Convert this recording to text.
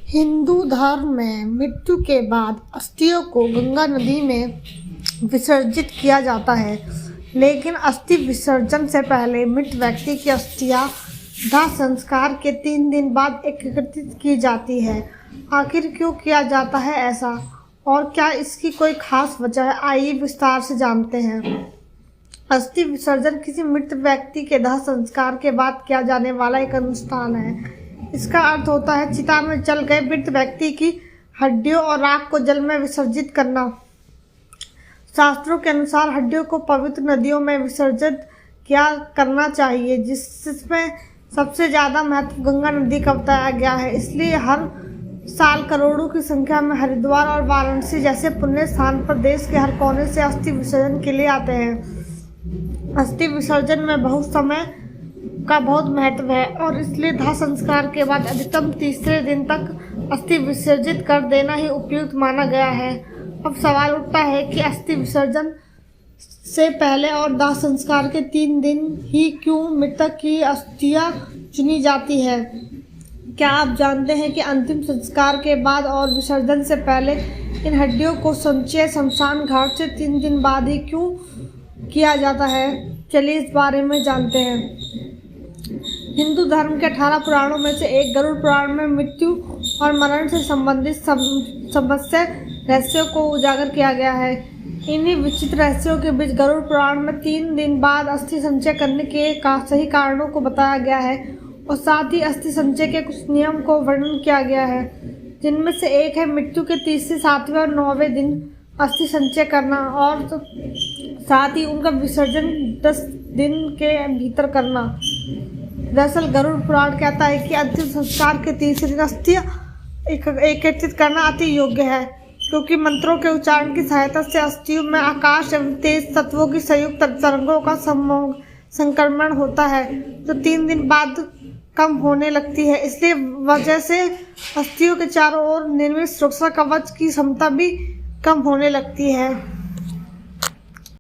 हिंदू धर्म में मृत्यु के बाद अस्थियों को गंगा नदी में विसर्जित किया जाता है, लेकिन अस्थि विसर्जन से पहले मृत व्यक्ति की अस्थियां दाह संस्कार के 3 दिन बाद एकत्रित की जाती है। आखिर क्यों किया जाता है ऐसा, और क्या इसकी कोई खास वजह है? आइए विस्तार से जानते हैं। अस्थि विसर्जन किसी मृत व्यक्ति के दाह संस्कार के बाद किया जाने वाला एक अनुष्ठान है। इसका अर्थ होता है चिता में जल गए मृत व्यक्ति की हड्डियों और राख को जल में विसर्जित करना। शास्त्रों के अनुसार हड्डियों को पवित्र नदियों में विसर्जित करना चाहिए, जिसमें सबसे ज़्यादा महत्व गंगा नदी का बताया गया है। इसलिए हर साल करोड़ों की संख्या में हरिद्वार और वाराणसी जैसे पुण्य स्थान पर देश के हर कोने से अस्थि विसर्जन के लिए आते हैं। अस्थि विसर्जन में बहुत समय का बहुत महत्व है और इसलिए दाह संस्कार के बाद अधिकतम तीसरे दिन तक अस्थि विसर्जित कर देना ही उपयुक्त माना गया है। अब सवाल उठता है कि अस्थि विसर्जन से पहले और दाह संस्कार के 3 दिन ही क्यों मृतक की अस्थियां चुनी जाती है? क्या आप जानते हैं कि अंतिम संस्कार के बाद और विसर्जन से पहले इन हड्डियों को संचय शमशान घाट से 3 दिन बाद ही क्यों किया जाता है? चलिए इस बारे में जानते हैं। हिंदू धर्म के 18 पुराणों में से एक गरुड़ पुराण में मृत्यु और मरण से संबंधित समस्या रहस्यों को उजागर किया गया है। इन्हीं विचित्र रहस्यों के बीच गरुड़ पुराण में 3 दिन बाद अस्थि संचय करने के सही कारणों को बताया गया है और साथ ही अस्थि संचय के कुछ नियम को वर्णन किया गया है, जिनमें से एक है मृत्यु के 3, 7 और 9वें दिन अस्थि संचय करना और साथ ही उनका विसर्जन 10 दिन के भीतर करना। दरअसल गरुड़ पुराण कहता है कि अंतिम संस्कार के 3 दिन अस्थियां एकत्रित करना अति योग्य है, क्योंकि मंत्रों के उच्चारण की सहायता से अस्थियों में आकाश एवं तेज तत्वों की संयुक्त तरंगों का संक्रमण होता है, जो 3 दिन बाद कम होने लगती है। इसलिए वजह से अस्थियों के चारों ओर निर्मित सुरक्षा कवच की क्षमता भी कम होने लगती है।